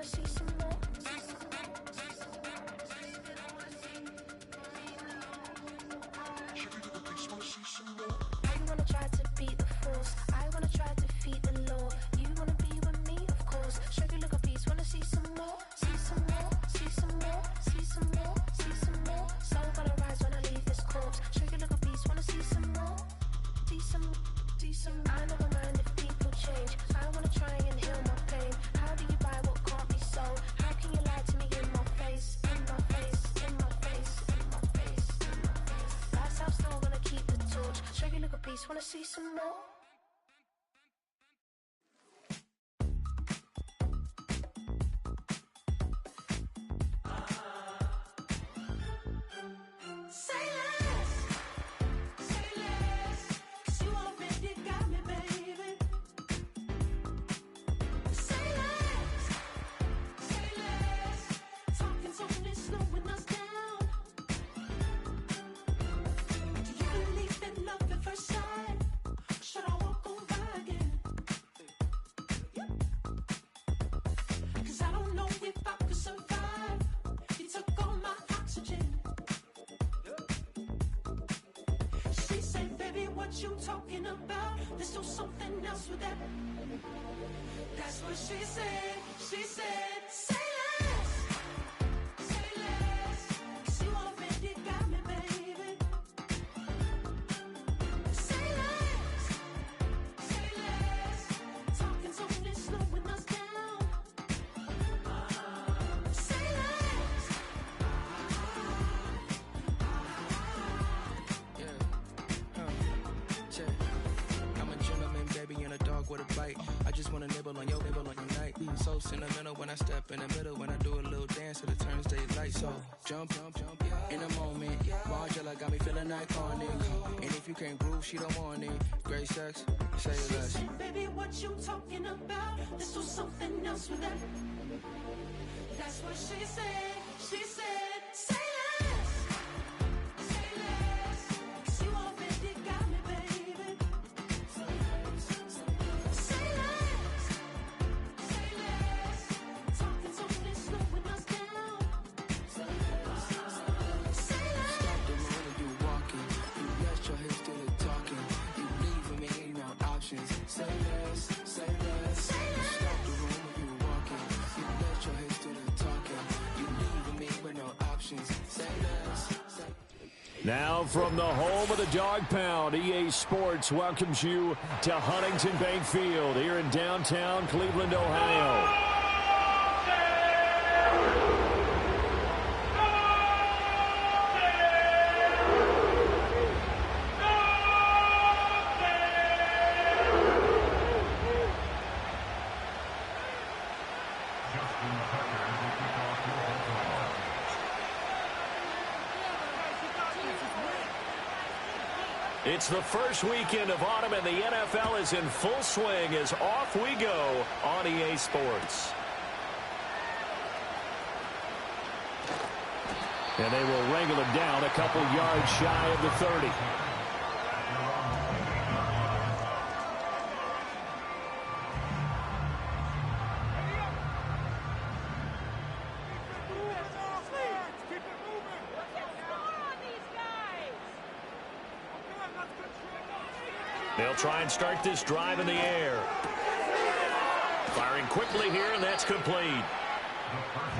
see some more. You wanna try to beat the force. I wanna try to defeat the law. You wanna be with me, of course. Show you look a piece. Wanna see some more? See some more? See some more? See some more? See some more? Soul gonna rise when I leave this corpse. Show you look a piece. Wanna see some more? See some. See some. I never mind if people change. I wanna try and heal my pain. How do you buy what can't be sold? How can you lie to me in my face? In my face. In my face. In my face. In my face. That's how still gonna keep the torch. Show you look a piece. Wanna see some more? Say less, 'cause you already got me, baby. Say less, talking's only slowing us down. Do you believe in love at first sight? Should I walk on by again? 'Cause I don't know if I could survive. You took all my oxygen. She said, baby, what you talking about? Let's do something else with that. That's what she said. She said, say less, 'cause you already got me, baby. Say less, talking's only slowing us down. Say less. I'm a gentleman, baby, and a dog with a bite. I just wanna nibble on your night. So sentimental when I step in the middle. When I do a little dance, it turns daylight. So jump, in a moment. Margella got me feeling iconic. And if you can't groove, she don't want it. Great sex, say She less. said, baby, what you talking about? Let's do something else with that. That's what she said. She said, say less, 'cause you already got me, baby. Say less, talking's only slowing us down. Say less. Stop the road and you walking. You let your hips do the talking. You leaving me ain't no options. Say less, say less. Stop the road when you walking. You let your hips do the talking. You leaving me with no options. Say less, say Now from the home of the Dog Pound, EA Sports welcomes you to Huntington Bank Field here in downtown Cleveland, Ohio. It's the first weekend of autumn, and the NFL is in full swing as off we go on EA Sports. And they will wrangle him down a couple yards shy of the 30. They'll try and start this drive in the air. Firing quickly here, and that's complete.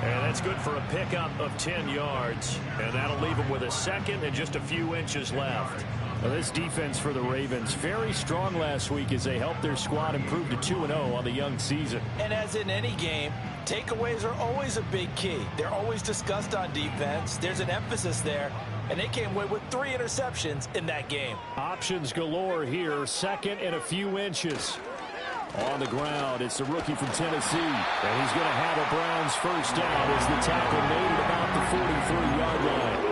And that's good for a pickup of 10 yards. And that'll leave them with a second and just a few inches left. Well, this defense for the Ravens, very strong last week as they helped their squad improve to 2-0 on the young season. And as in any game, takeaways are always a big key. They're always discussed on defense. There's an emphasis there. And they came away with 3 interceptions in that game. Options galore here. Second and a few inches. On the ground, it's the rookie from Tennessee. And he's going to have a Browns first down as the tackle made at about the 43-yard line.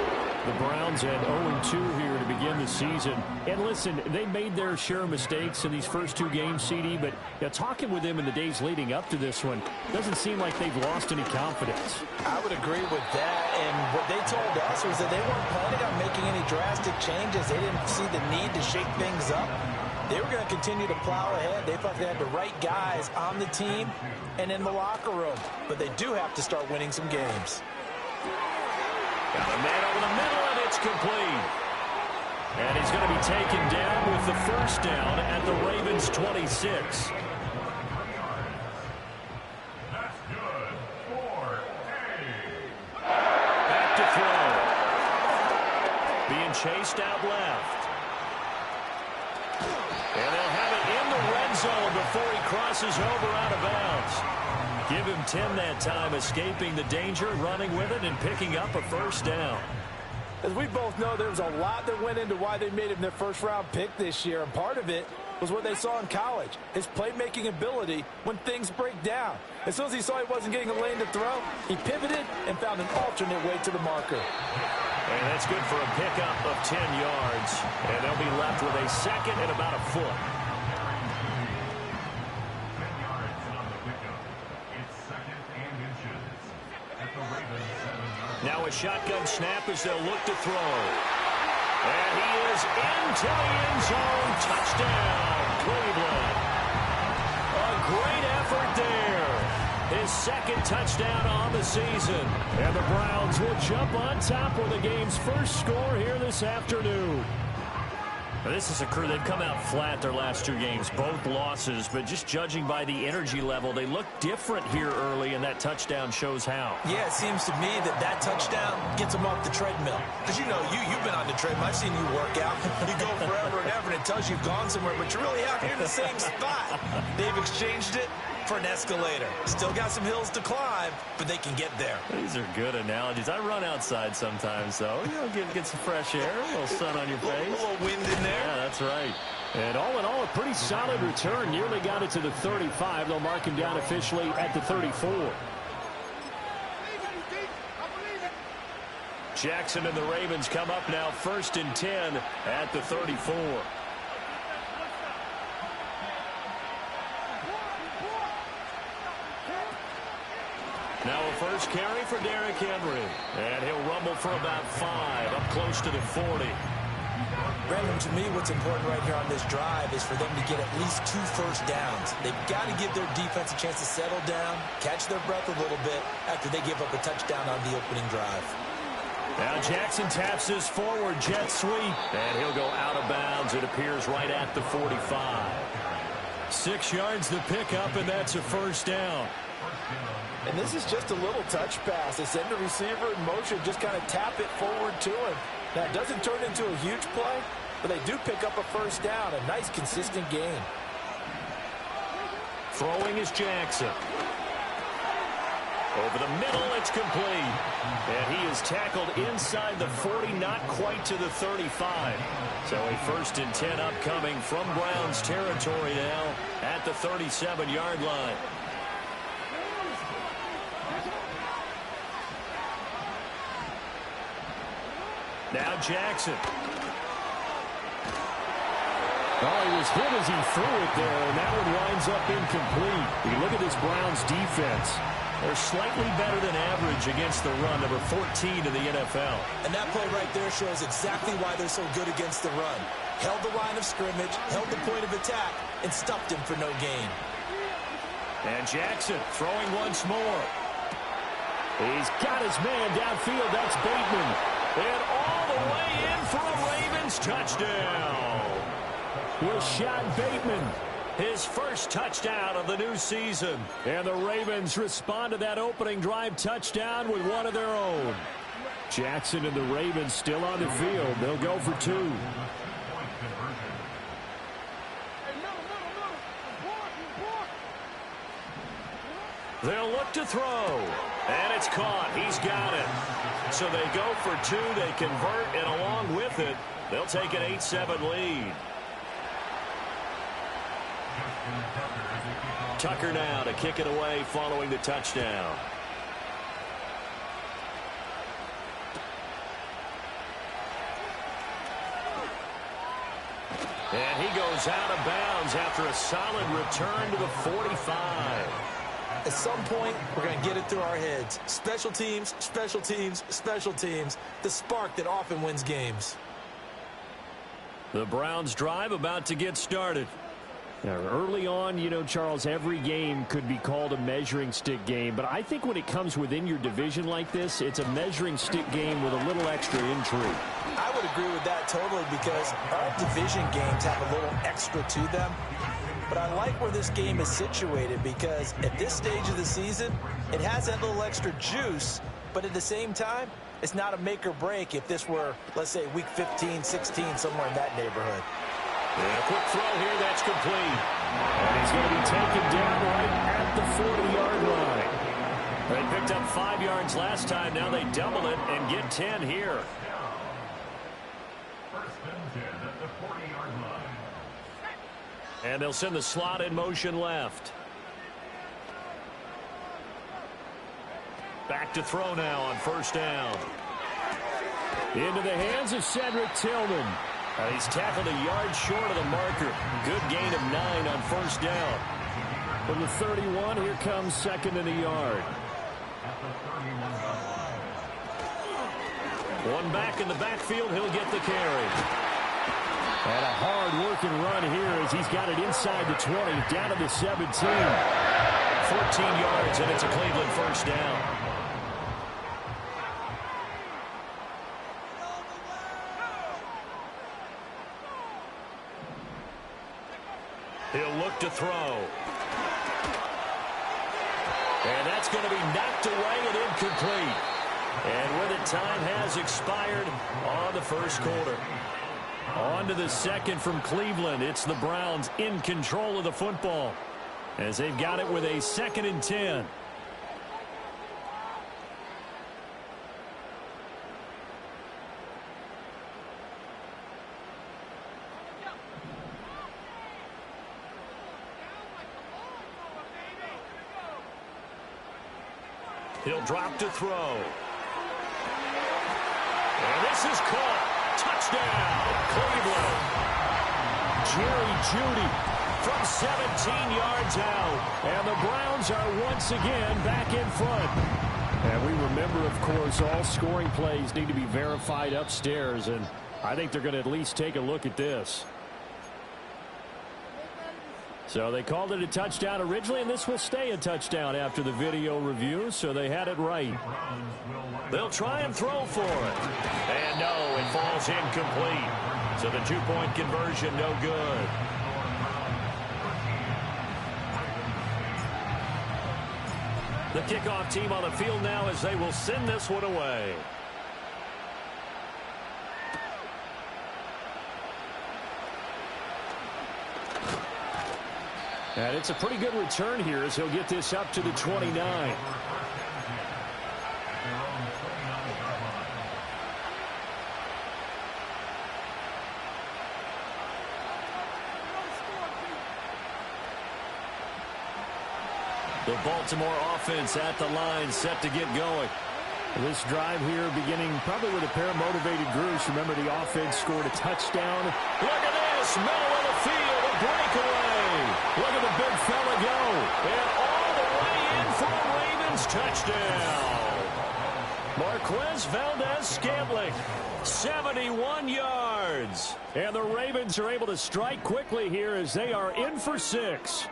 The Browns had 0-2 here to begin the season. And listen, they made their share of mistakes in these first 2 games, CD, but talking with them in the days leading up to this one, doesn't seem like they've lost any confidence. I would agree with that. And what they told us was that they weren't planning on making any drastic changes. They didn't see the need to shake things up. They were going to continue to plow ahead. They thought they had the right guys on the team and in the locker room. But they do have to start winning some games. Got a man over the middle, and it's complete. And he's going to be taken down with the first down at the Ravens' 26. Back to throw. Being chased out left. And they'll have it in the red zone before he crosses over out of bounds. Give him 10 that time, escaping the danger, running with it, and picking up a first down. As we both know, there was a lot that went into why they made him their first-round pick this year, and part of it was what they saw in college, his playmaking ability when things break down. As soon as he saw he wasn't getting a lane to throw, he pivoted and found an alternate way to the marker. And that's good for a pickup of 10 yards. And they'll be left with a second and about a foot. Now a shotgun snap as they'll look to throw. And he is into the end zone. Touchdown, Cleveland. A great effort there. His second touchdown on the season. And the Browns will jump on top with the game's first score here this afternoon. This is a crew, they've come out flat their last two games, both losses, but just judging by the energy level, they look different here early, and that touchdown shows how. Yeah, it seems to me that touchdown gets them off the treadmill. Because you know, you've been on the treadmill. I've seen you work out. You go forever and ever, and it tells you you've gone somewhere, but you're really out here in the same spot. They've exchanged it for an escalator. Still got some hills to climb, but they can get there. These are good analogies. I run outside sometimes, so get some fresh air, a little sun on your face. A little wind in there. Yeah, that's right. And all in all, a pretty solid return. Nearly got it to the 35. They'll mark him down officially at the 34. Jackson and the Ravens come up now 1st and 10 at the 34. Now a first carry for Derrick Henry. And he'll rumble for about 5, up close to the 40. Brandon, to me, what's important right here on this drive is for them to get at least 2 first downs. They've got to give their defense a chance to settle down, catch their breath a little bit after they give up a touchdown on the opening drive. Now Jackson taps his forward jet sweep, and he'll go out of bounds. It appears right at the 45. 6 yards the pickup, and that's a first down. And this is just a little touch pass. They send the receiver in motion, just kind of tap it forward to him. Now, it doesn't turn into a huge play, but they do pick up a first down. A nice, consistent game. Throwing is Jackson. Over the middle, it's complete. And he is tackled inside the 40, not quite to the 35. So a 1st and 10 upcoming from Browns territory now at the 37-yard line. Now Jackson. Well, he was hit as he threw it there, and that one winds up incomplete. You look at this Browns defense. They're slightly better than average against the run, number 14 in the NFL. And that play right there shows exactly why they're so good against the run. Held the line of scrimmage, held the point of attack, and stuffed him for no gain. And Jackson throwing once more. He's got his man downfield. That's Bateman. And all the way in for a Ravens touchdown. Rashad Bateman. His first touchdown of the new season. And the Ravens respond to that opening drive touchdown with one of their own. Jackson and the Ravens still on the field. They'll go for 2. They'll look to throw. And it's caught. He's got it. So they go for 2. They convert, and along with it, they'll take an 8-7 lead. Tucker now to kick it away following the touchdown. And he goes out of bounds after a solid return to the 45. At some point, we're going to get it through our heads. Special teams, special teams, special teams. The spark that often wins games. The Browns drive about to get started. Now, early on, you know, Charles, every game could be called a measuring stick game. But I think when it comes within your division like this, it's a measuring stick game with a little extra intrigue. I would agree with that totally because our division games have a little extra to them. But I like where this game is situated because at this stage of the season, it has that little extra juice. But at the same time, it's not a make or break if this were, let's say, week 15, 16, somewhere in that neighborhood. And a quick throw here, that's complete. And he's going to be taken down right at the 40-yard line. They picked up 5 yards last time. Now they double it and get 10 here. And they'll send the slot in motion left. Back to throw now on first down. Into the hands of Cedric Tillman. He's tackled a yard short of the marker. Good gain of 9 on first down. From the 31, here comes second and a yard. One back in the backfield, he'll get the carry. And a hard-working run here as he's got it inside the 20, down to the 17. 14 yards, and it's a Cleveland first down. He'll look to throw. And that's going to be knocked away and incomplete. And with it, time has expired on the first quarter. On to the second from Cleveland. It's the Browns in control of the football as they've got it with a 2nd and 10. He'll drop to throw. And this is caught. Touchdown, Cleveland. Jerry Jeudy from 17 yards out. And the Browns are once again back in front. And we remember, of course, all scoring plays need to be verified upstairs. And I think they're going to at least take a look at this. So they called it a touchdown originally, and this will stay a touchdown after the video review, so they had it right. They'll try and throw for it. And no, it falls incomplete. So the 2-point conversion, no good. The kickoff team on the field now as they will send this one away. And it's a pretty good return here as he'll get this up to the 29. The Baltimore offense at the line, set to get going. This drive here beginning probably with a pair of motivated groups. Remember, the offense scored a touchdown. Look at this, middle of the field, a breakaway. Look at the big fella go. And all the way in for a Ravens touchdown. Marquez Valdez-Scantling, 71 yards. And the Ravens are able to strike quickly here as they are in for 6.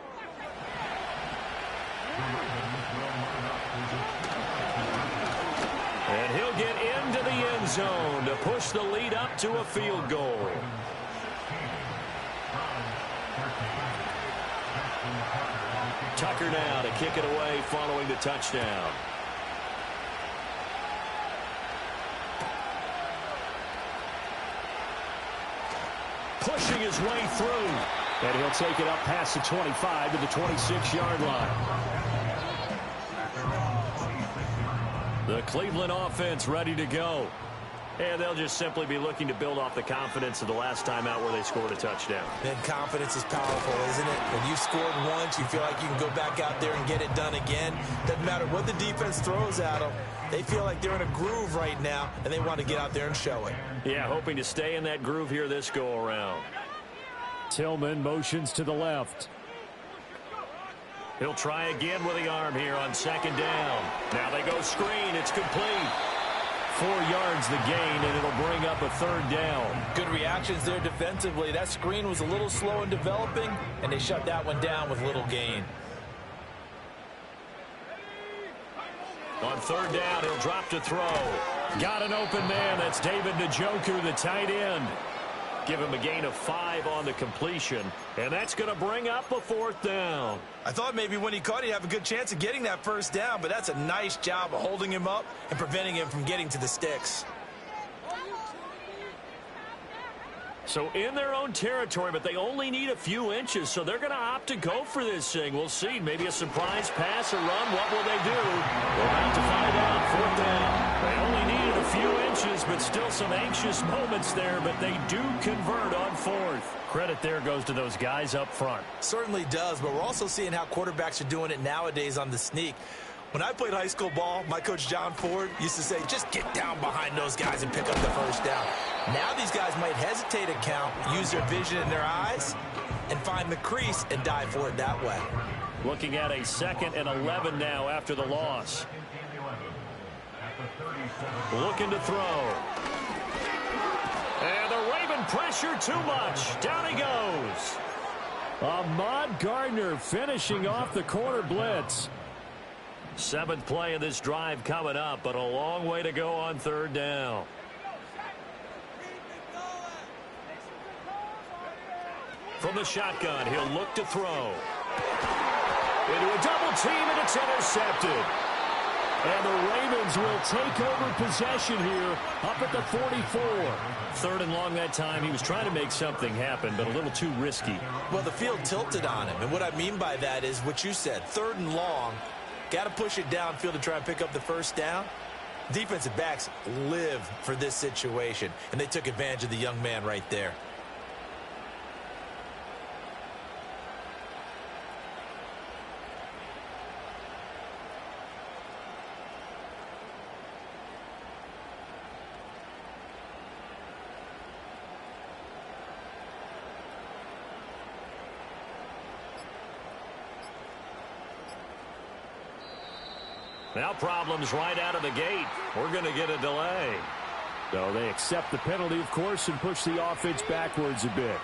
And he'll get into the end zone to push the lead up to a field goal. Tucker now to kick it away following the touchdown. Pushing his way through. And he'll take it up past the 25 to the 26-yard line. The Cleveland offense ready to go. And they'll just simply be looking to build off the confidence of the last time out where they scored a touchdown. And confidence is powerful, isn't it? When you scored once, you feel like you can go back out there and get it done again. Doesn't matter what the defense throws at them. They feel like they're in a groove right now, and they want to get out there and show it. Yeah, hoping to stay in that groove here this go-around. Tillman motions to the left. He'll try again with the arm here on second down. Now they go screen. It's complete. 4 yards the gain, and it'll bring up a 3rd down. Good reactions there defensively. That screen was a little slow in developing, and they shut that one down with little gain. On 3rd down, he'll drop to throw. Got an open man. That's David Njoku, the tight end. Give him a gain of 5 on the completion, and that's going to bring up a 4th down. I thought maybe when he caught, he'd have a good chance of getting that 1st down, but that's a nice job of holding him up and preventing him from getting to the sticks. So in their own territory, but they only need a few inches, so they're going to opt to go for this thing. We'll see. Maybe a surprise pass or run. What will they do? We'll have to find out. 4th down. They only needed a few inches, but still some anxious moments there, but they do convert on 4th. Credit there goes to those guys up front. Certainly does, but we're also seeing how quarterbacks are doing it nowadays on the sneak. When I played high school ball, my coach John Ford used to say, just get down behind those guys and pick up the 1st down. Now these guys might hesitate to count, use their vision in their eyes, and find the crease and dive for it that way. Looking at a 2nd and 11 now after the loss. Looking to throw. And the Raven pressure too much. Down he goes. Ahmad Gardner finishing off the corner blitz. 7th play of this drive coming up, but a long way to go on 3rd down. From the shotgun, he'll look to throw. Into a double team, and it's intercepted. And the Ravens will take over possession here up at the 44. 3rd and long that time. He was trying to make something happen, but a little too risky. Well, the field tilted on him, and what I mean by that is what you said, 3rd and long. Got to push it downfield to try and pick up the 1st down. Defensive backs live for this situation, and they took advantage of the young man right there. Now problems right out of the gate. We're going to get a delay. So they accept the penalty, of course, and push the offense backwards a bit.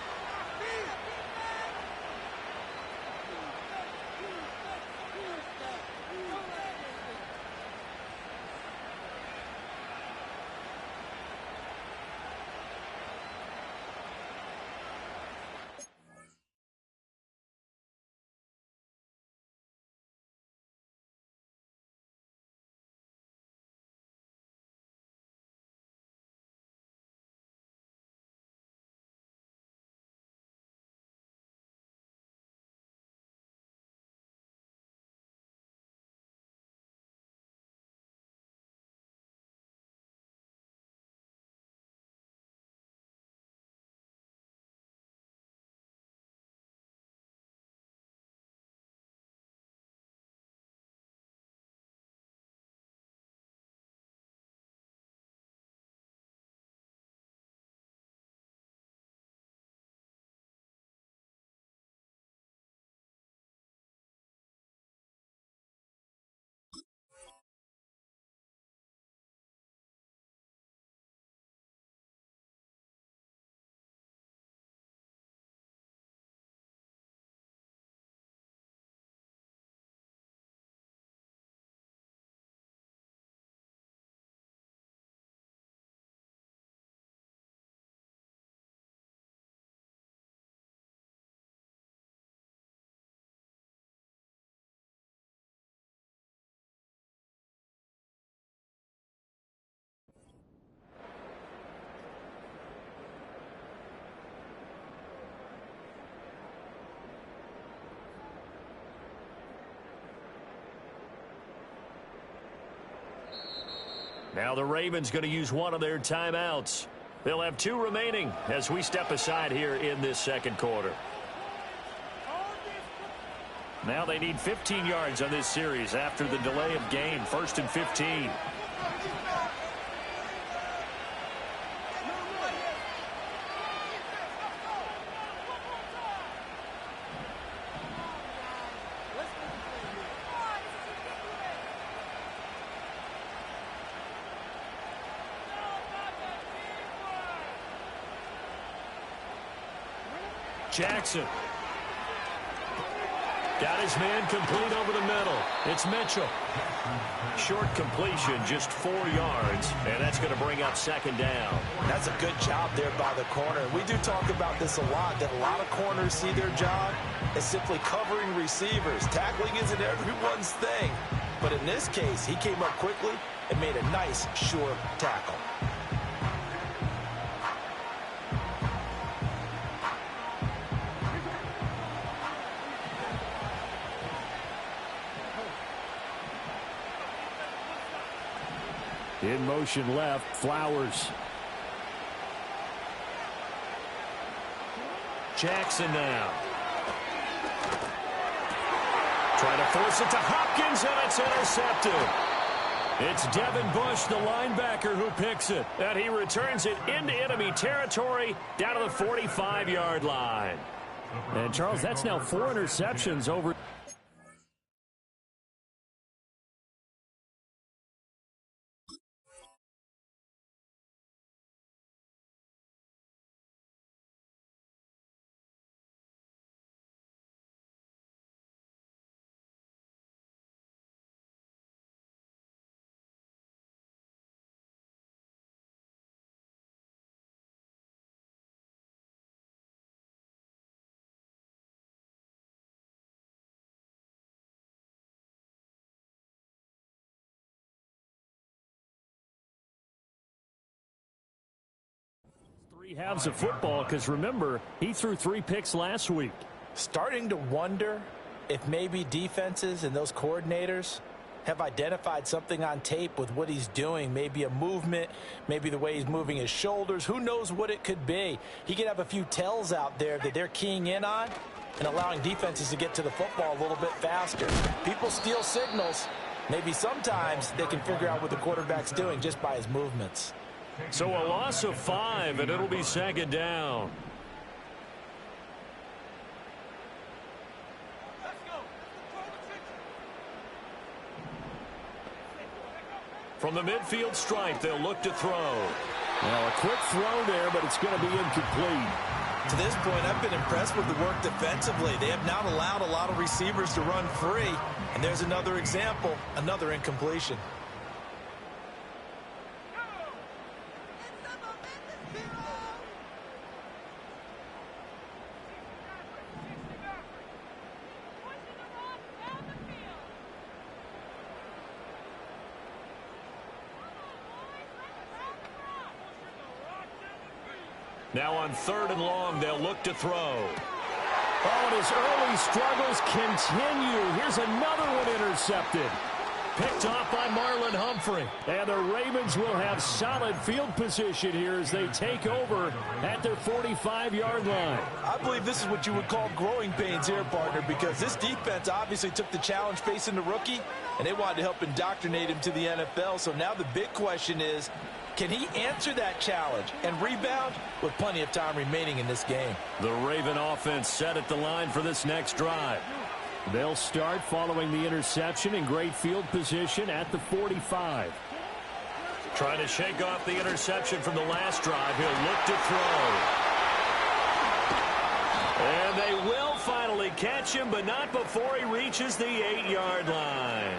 Now the Ravens going to use one of their timeouts. They'll have 2 remaining as we step aside here in this 2nd quarter. Now they need 15 yards on this series after the delay of game. 1st and 15. Jackson. Got his man complete over the middle. It's Mitchell. Short completion, just 4 yards, and that's going to bring up second down. That's a good job there by the corner. We do talk about this a lot, that a lot of corners see their job as simply covering receivers. Tackling isn't everyone's thing. But in this case, he came up quickly and made a nice, sure tackle. In motion left, Flowers. Jackson now. Trying to force it to Hopkins, and it's intercepted. It's Devin Bush, the linebacker, who picks it. And he returns it into enemy territory down to the 45-yard line. And, Charles, that's now 4 interceptions over. Halves of football, because remember, he threw 3 picks last week. Starting to wonder if maybe defenses and those coordinators have identified something on tape with what he's doing. Maybe a movement, maybe the way he's moving his shoulders. Who knows what it could be? He could have a few tells out there that they're keying in on and allowing defenses to get to the football a little bit faster. People steal signals. Maybe sometimes they can figure out what the quarterback's doing just by his movements. So a loss of 5, and it'll be second down. From the midfield stripe, they'll look to throw. Well, a quick throw there, but it's going to be incomplete. To this point, I've been impressed with the work defensively. They have not allowed a lot of receivers to run free. And there's another example, another incompletion. Now on 3rd and long, they'll look to throw. Oh, and his early struggles continue. Here's another one intercepted. Picked off by Marlon Humphrey. And the Ravens will have solid field position here as they take over at their 45-yard line. I believe this is what you would call growing pains here, partner, because this defense obviously took the challenge facing the rookie, and they wanted to help indoctrinate him to the NFL. So now the big question is, can he answer that challenge and rebound with plenty of time remaining in this game? The Raven offense set at the line for this next drive. They'll start following the interception in great field position at the 45. Trying to shake off the interception from the last drive. He'll look to throw. And they will finally catch him, but not before he reaches the 8-yard line.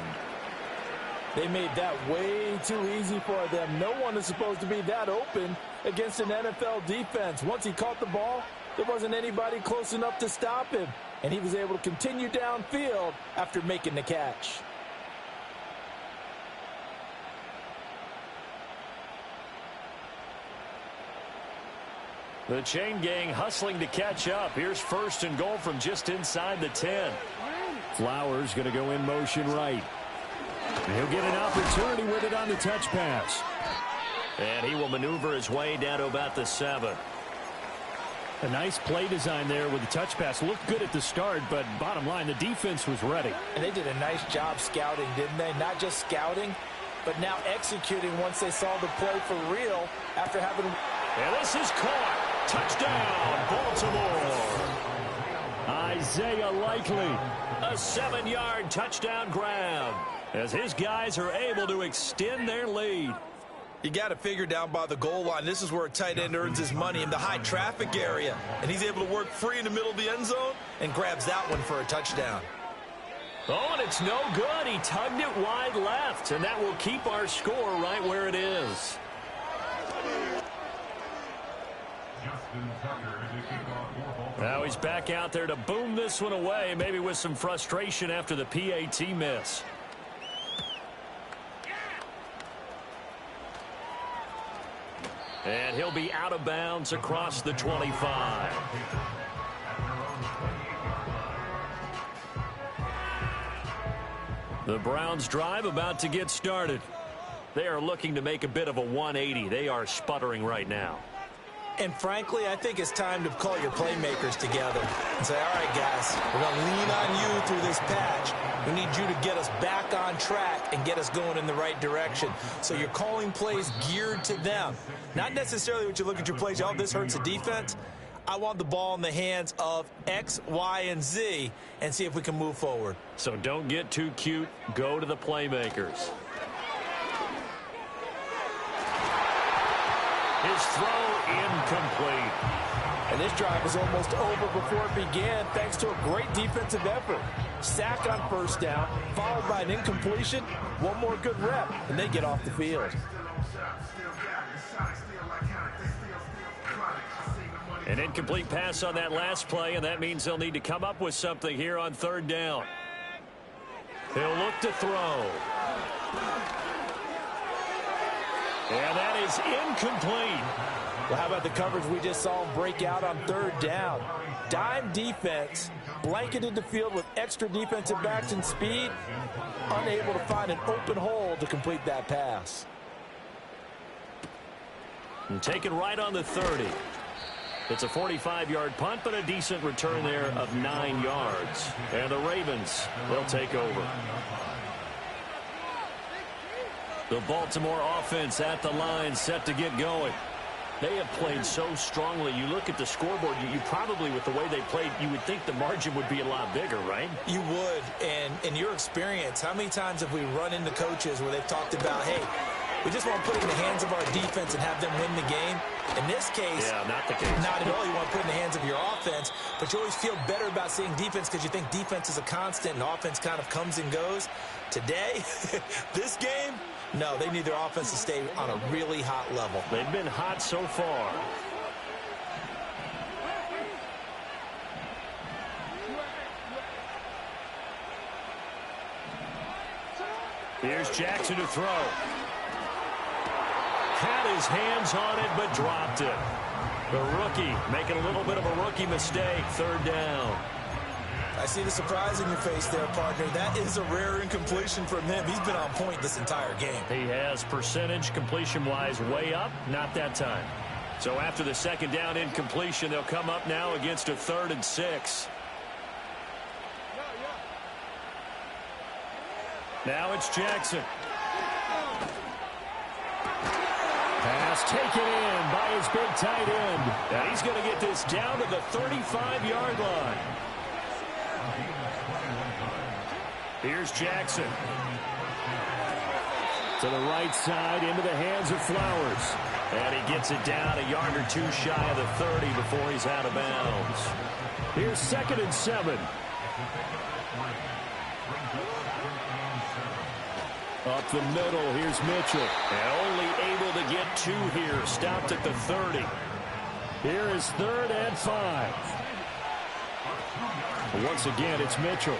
They made that way too easy for them. No one is supposed to be that open against an NFL defense. Once he caught the ball, there wasn't anybody close enough to stop him. And he was able to continue downfield after making the catch. The chain gang hustling to catch up. Here's 1st and goal from just inside the 10. Flowers going to go in motion right. He'll get an opportunity with it on the touch pass. And he will maneuver his way down to about the 7. A nice play design there with the touch pass. Looked good at the start, but bottom line, the defense was ready. And they did a nice job scouting, didn't they? Not just scouting, but now executing once they saw the play for real after having... And this is caught. Touchdown, Baltimore. Isaiah Likely, a 7-yard touchdown grab as his guys are able to extend their lead. You got to figure down by the goal line. This is where a tight end earns his money, in the high traffic area. And he's able to work free in the middle of the end zone and grabs that one for a touchdown. Oh, and it's no good. He tugged it wide left, and that will keep our score right where it is. Now he's back out there to boom this one away, maybe with some frustration after the PAT miss. And he'll be out of bounds across the 25. The Browns drive about to get started. They are looking to make a bit of a 180. They are sputtering right now. And frankly, I think it's time to call your playmakers together and say, all right, guys, we're going to lean on you through this patch. We need you to get us back on track and get us going in the right direction. So you're calling plays geared to them. Not necessarily what you look at your plays, oh, this hurts the defense. I want the ball in the hands of X, Y, and Z and see if we can move forward. So don't get too cute. Go to the playmakers. His throw incomplete. And this drive is almost over before it began thanks to a great defensive effort. Sack on first down, followed by an incompletion. One more good rep, and they get off the field. An incomplete pass on that last play, and that means they'll need to come up with something here on third down. He'll look to throw. And that is incomplete. Well, how about the coverage we just saw him break out on third down? Dime defense, blanketed the field with extra defensive backs and speed, unable to find an open hole to complete that pass. And taken right on the 30. It's a 45-yard punt, but a decent return there of 9 yards. And the Ravens, they'll take over. The Baltimore offense at the line, set to get going. They have played so strongly. You look at the scoreboard, you probably, with the way they played, you would think the margin would be a lot bigger, right? You would. And in your experience, how many times have we run into coaches where they've talked about, hey, we just want to put it in the hands of our defense and have them win the game? In this case, yeah, not the case. Not at all. You want to put it in the hands of your offense, but you always feel better about seeing defense because you think defense is a constant and offense kind of comes and goes. Today, this game, no, they need their offense to stay on a really hot level. They've been hot so far. Here's Jackson to throw. Had his hands on it, but dropped it. The rookie making a little bit of a rookie mistake. Third down. I see the surprise in your face there, partner. That is a rare incompletion from him. He's been on point this entire game. He has percentage completion-wise way up. Not that time. So after the second down incompletion, they'll come up now against a 3rd and 6. Now it's Jackson. Pass taken in by his big tight end. And he's going to get this down to the 35-yard line. Here's Jackson. To the right side, into the hands of Flowers. And he gets it down a yard or two shy of the 30 before he's out of bounds. Here's 2nd and 7. Up the middle, here's Mitchell. And only able to get 2 here. Stopped at the 30. Here is 3rd and 5. Once again, it's Mitchell.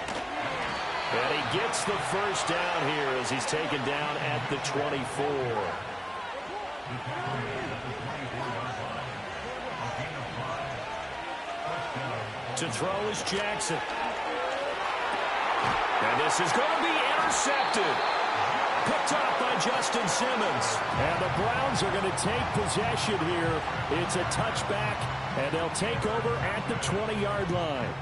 And he gets the first down here as he's taken down at the 24. To throw is Jackson. And this is going to be intercepted. Picked up by Justin Simmons. And the Browns are going to take possession here. It's a touchback, and they'll take over at the 20-yard line.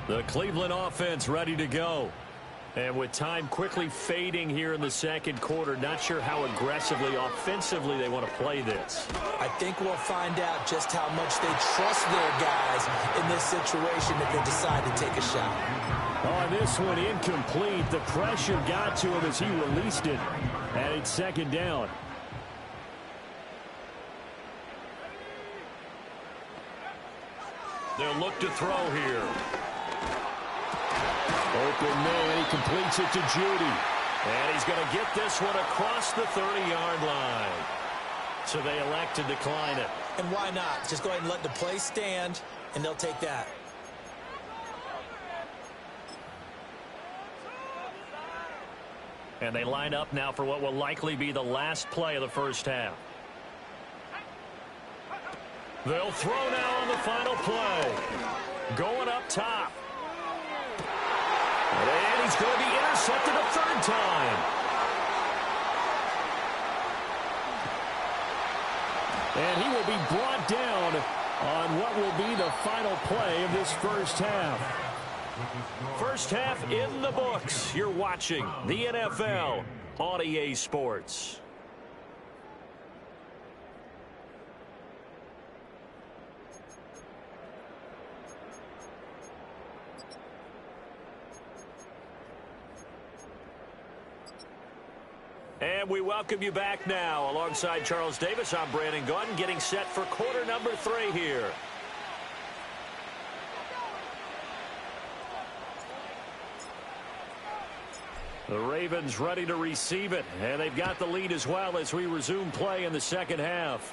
The Cleveland offense ready to go. And with time quickly fading here in the second quarter, not sure how aggressively, offensively they want to play this. I think we'll find out just how much they trust their guys in this situation if they decide to take a shot. On this one, incomplete. The pressure got to him as he released it. And it's second down. They'll look to throw here. Open man, he completes it to Judy. And he's going to get this one across the 30-yard line. So they elect to decline it. And why not? Just go ahead and let the play stand, and they'll take that. And they line up now for what will likely be the last play of the first half. They'll throw now on the final play. Going up top. And he's going to be intercepted a third time. And he will be brought down on what will be the final play of this first half. First half in the books. You're watching the NFL on EA Sports. And we welcome you back now. Alongside Charles Davis, I'm Brandon Gunn, getting set for quarter number 3 here. The Ravens ready to receive it, and they've got the lead as well as we resume play in the second half.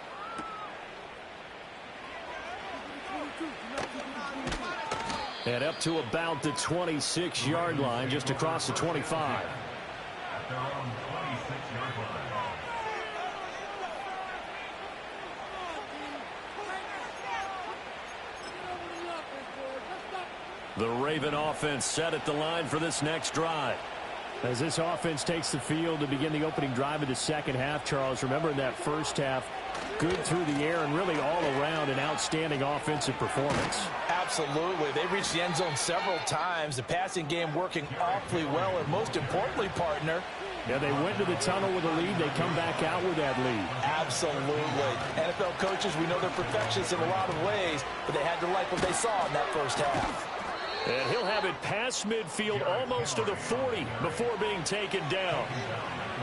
And up to about the 26-yard line, just across the 25. The Raven offense set at the line for this next drive. As this offense takes the field to begin the opening drive of the second half, Charles, remember in that first half, good through the air and really all around an outstanding offensive performance. Absolutely. They reached the end zone several times. The passing game working awfully well, and most importantly, partner, yeah, they went to the tunnel with a lead. They come back out with that lead. Absolutely. NFL coaches, we know they're perfectionists in a lot of ways, but they had to like what they saw in that first half. And he'll have it past midfield almost to the 40 before being taken down.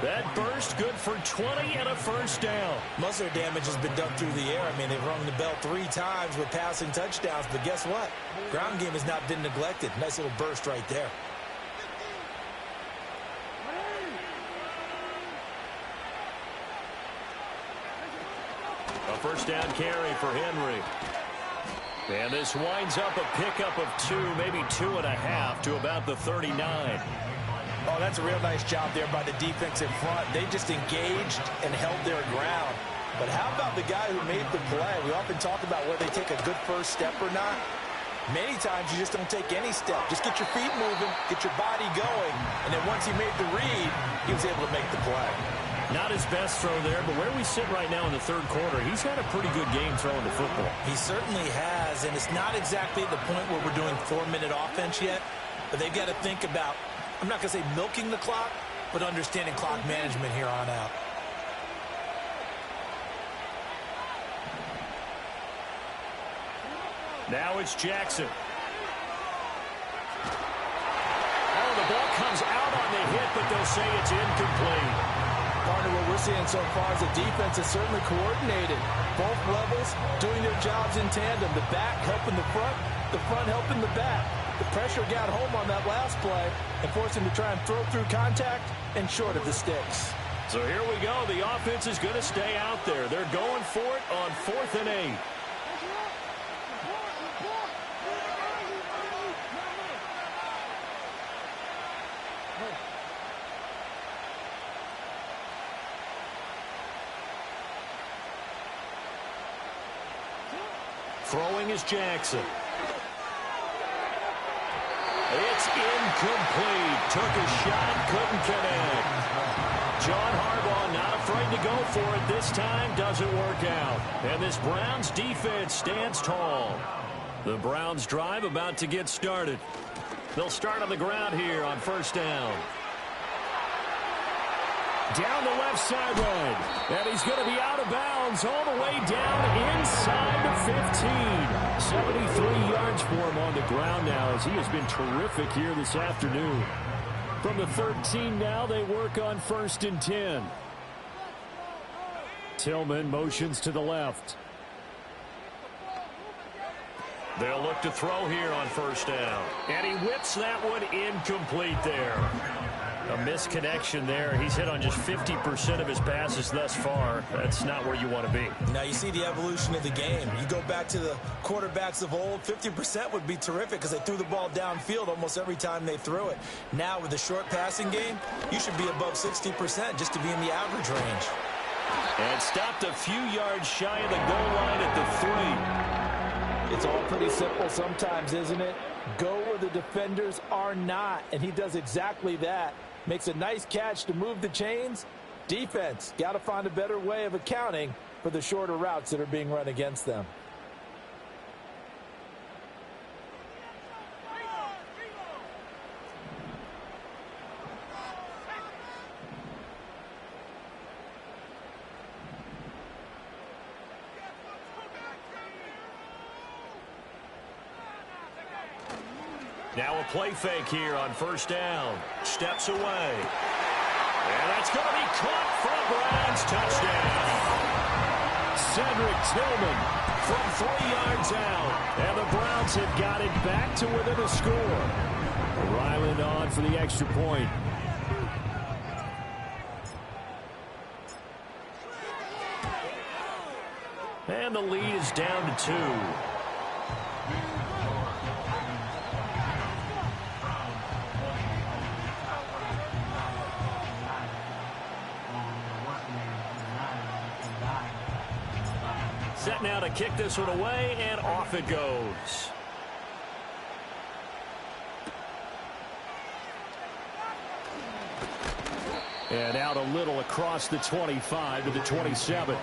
That burst good for 20 and a first down. Most of their damage has been done through the air. I mean, they've rung the bell 3 times with passing touchdowns, but guess what? Ground game has not been neglected. Nice little burst right there. A first down carry for Henry. And this winds up a pickup of 2, maybe 2.5 to about the 39. Oh, that's a real nice job there by the defense in front. They just engaged and held their ground. But how about the guy who made the play? We often talk about whether they take a good first step or not. Many times you just don't take any step. Just get your feet moving, get your body going, and then once he made the read, he was able to make the play. Not his best throw there, but where we sit right now in the third quarter, he's had a pretty good game throwing the football. He certainly has, and it's not exactly the point where we're doing 4-minute offense yet, but they've got to think about, I'm not going to say milking the clock, but understanding clock management here on out. Now it's Jackson. Oh, the ball comes out on the hit, but they'll say it's incomplete. Partner, what we're seeing so far is the defense is certainly coordinated. Both levels doing their jobs in tandem. The back helping the front helping the back. The pressure got home on that last play and forced him to try and throw through contact and short of the sticks. So here we go. The offense is going to stay out there. They're going for it on 4th and 8. Throwing is Jackson. It's incomplete. Took a shot, couldn't connect. John Harbaugh not afraid to go for it this time. Doesn't work out. And this Browns defense stands tall. The Browns drive about to get started. They'll start on the ground here on first down. Down the left sideline. And he's going to be out of bounds all the way down inside the 15. 73 yards for him on the ground now as he has been terrific here this afternoon. From the 13 now, they work on 1st and 10. Tillman motions to the left. They'll look to throw here on first down. And he whips that one incomplete there. A misconnection there. He's hit on just 50% of his passes thus far. That's not where you want to be. Now you see the evolution of the game. You go back to the quarterbacks of old, 50% would be terrific because they threw the ball downfield almost every time they threw it. Now with the short passing game, you should be above 60% just to be in the average range. And stopped a few yards shy of the goal line at the 3. It's all pretty simple sometimes, isn't it? Go where the defenders are not, and he does exactly that. Makes a nice catch to move the chains. Defense, got to find a better way of accounting for the shorter routes that are being run against them. Now a play fake here on first down. Steps away. And that's going to be caught for a Browns touchdown. Cedric Tillman from 3 yards out. And the Browns have got it back to within a score. Ryland on for the extra point. And the lead is down to 2. Set now to kick this one away, and off it goes. And out a little across the 25 to the 27.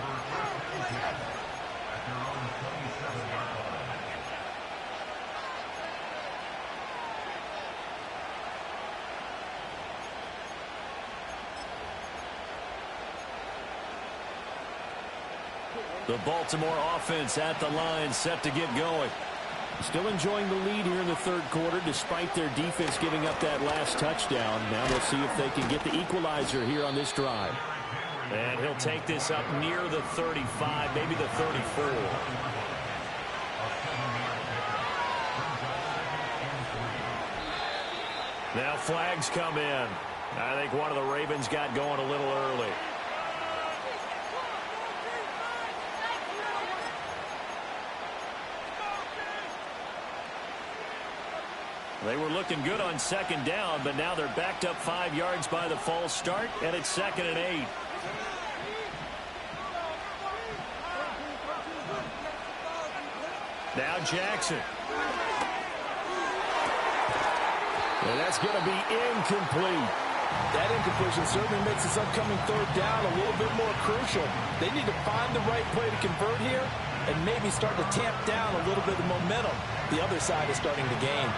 The Baltimore offense at the line, set to get going. Still enjoying the lead here in the third quarter, despite their defense giving up that last touchdown. Now we'll see if they can get the equalizer here on this drive. And he'll take this up near the 35, maybe the 34. Now flags come in. I think one of the Ravens got going a little early. They were looking good on second down, but now they're backed up 5 yards by the false start, and it's 2nd and 8. Now Jackson. And that's going to be incomplete. That incompletion certainly makes this upcoming third down a little bit more crucial. They need to find the right play to convert here and maybe start to tamp down a little bit of momentum. The other side is starting to gain.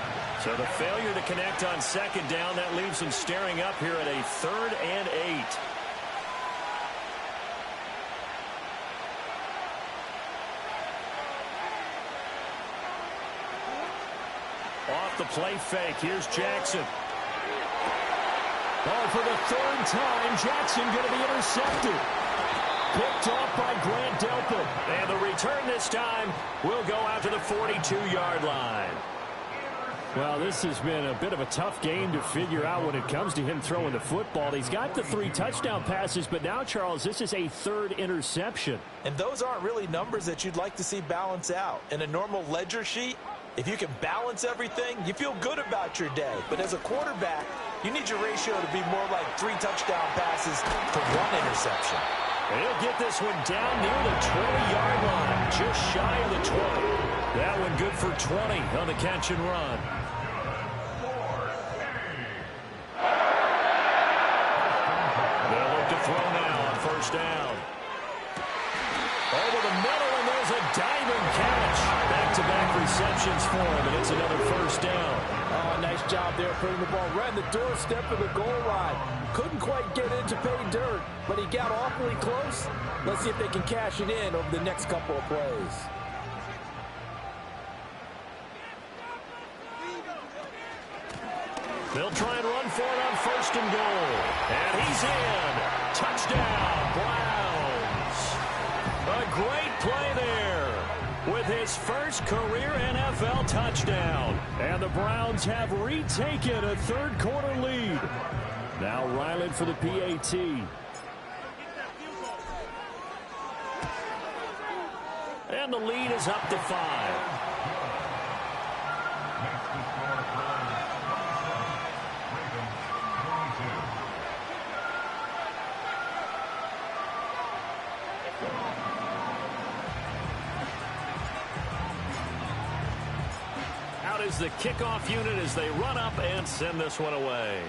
So the failure to connect on second down, that leaves them staring up here at a 3rd and 8. Off the play fake, here's Jackson. Oh, for the 3rd time, Jackson going to be intercepted. Picked off by Grant Delpit. And the return this time will go out to the 42-yard line. Well, this has been a bit of a tough game to figure out when it comes to him throwing the football. He's got the 3 touchdown passes, but now, Charles, this is a 3rd interception. And those aren't really numbers that you'd like to see balance out. In a normal ledger sheet, if you can balance everything, you feel good about your day. But as a quarterback, you need your ratio to be more like 3 touchdown passes to 1 interception. And he'll get this one down near the 20-yard line, just shy of the 20. That one good for 20 on the catch and run. They'll look to throw now on first down. Over the middle, and there's a diving catch. Back-to-back receptions for him, and it's another first down. Oh, nice job there putting the ball right on the doorstep of the goal line. Couldn't quite get in to pay dirt, but he got awfully close. Let's see if they can cash it in over the next couple of plays. They'll try and run for it on 1st and goal. And he's in. Touchdown, Browns. A great play there with his first career NFL touchdown. And the Browns have retaken a third-quarter lead. Now Ryland for the PAT. And the lead is up to 5. Out is the kickoff unit as they run up and send this one away.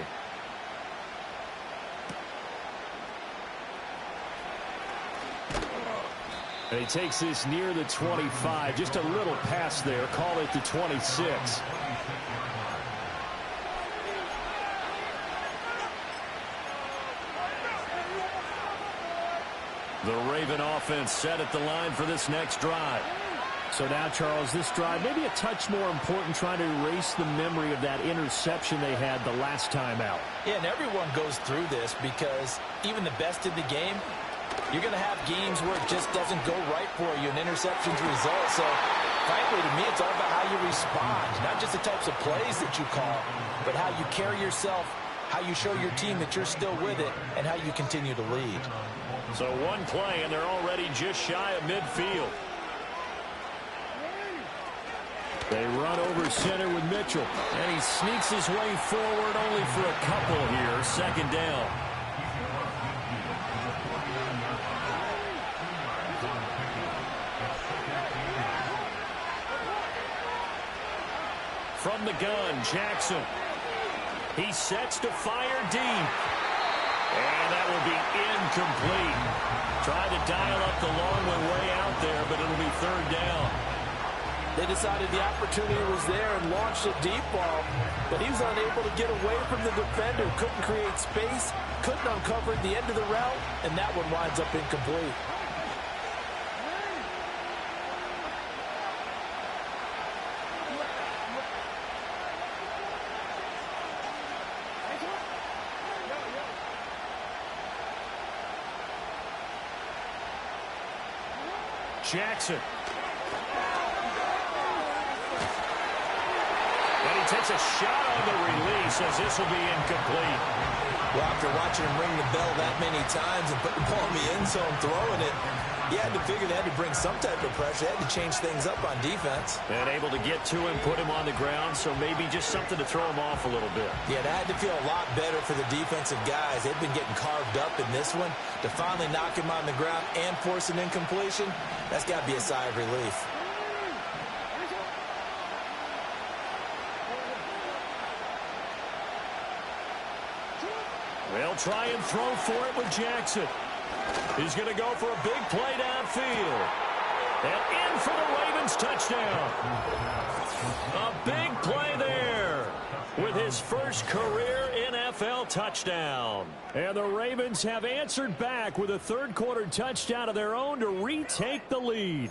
And he takes this near the 25. Just a little pass there. Call it the 26. The Raven offense set at the line for this next drive. So now, Charles, this drive maybe a touch more important, trying to erase the memory of that interception they had the last time out. Yeah, and everyone goes through this because even the best in the game, you're going to have games where it just doesn't go right for you, and interceptions result. So, frankly, to me, it's all about how you respond, not just the types of plays that you call, but how you carry yourself, how you show your team that you're still with it, and how you continue to lead. So one play, and they're already just shy of midfield. They run over center with Mitchell. And he sneaks his way forward only for a couple here. 2nd down. From the gun, Jackson. He sets to fire deep. And that will be incomplete. Tried to dial up the long one way out there, but it'll be 3rd down. They decided the opportunity was there and launched a deep ball, but he was unable to get away from the defender, couldn't create space, couldn't uncover the end of the route, and that one winds up incomplete. Jackson. And he takes a shot on the release as this will be incomplete. Well, after watching him ring the bell that many times and put the ball in the end zone, throwing it, you had to figure they had to bring some type of pressure. They had to change things up on defense. And able to get to him, put him on the ground, so maybe just something to throw him off a little bit. Yeah, that had to feel a lot better for the defensive guys. They've been getting carved up in this one. To finally knock him on the ground and force an incompletion, that's got to be a sigh of relief. They'll try and throw for it with Jackson. He's going to go for a big play downfield. And in for the Ravens touchdown. A big play there with his first career NFL touchdown. And the Ravens have answered back with a third-quarter touchdown of their own to retake the lead.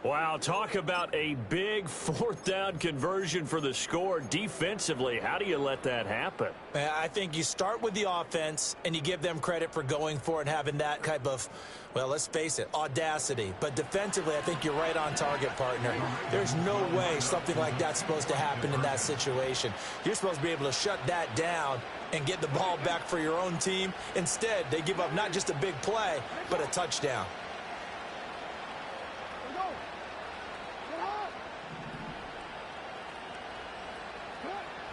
Wow, talk about a big 4th down conversion for the score. Defensively, how do you let that happen? I think you start with the offense, and you give them credit for going for it and having that type of, well, let's face it, audacity. But defensively, I think you're right on target, partner. There's no way something like that's supposed to happen in that situation. You're supposed to be able to shut that down and get the ball back for your own team. Instead, they give up not just a big play, but a touchdown.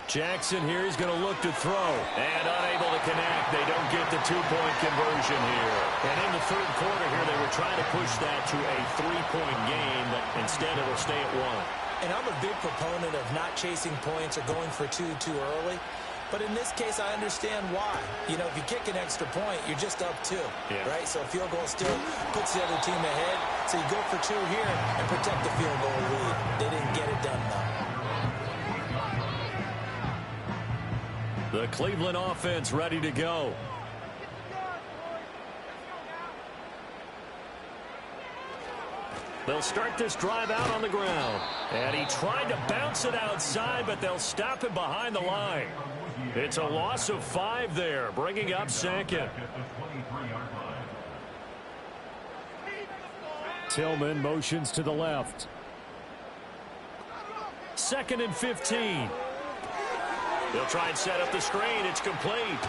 Jackson here, he's going to look to throw. And unable to connect. They don't get the 2-point conversion here. And in the third quarter here, they were trying to push that to a 3-point game, but instead it'll stay at 1. And I'm a big proponent of not chasing points or going for two too early. But in this case, I understand why. You know, if you kick an extra point, you're just up 2, right? So a field goal still puts the other team ahead. So you go for 2 here and protect the field goal lead. They didn't get it done, though. The Cleveland offense ready to go. They'll start this drive out on the ground. And he tried to bounce it outside, but they'll stop him behind the line. It's a loss of 5 there, bringing up second. Tillman motions to the left. 2nd and 15. They'll try and set up the screen. It's complete.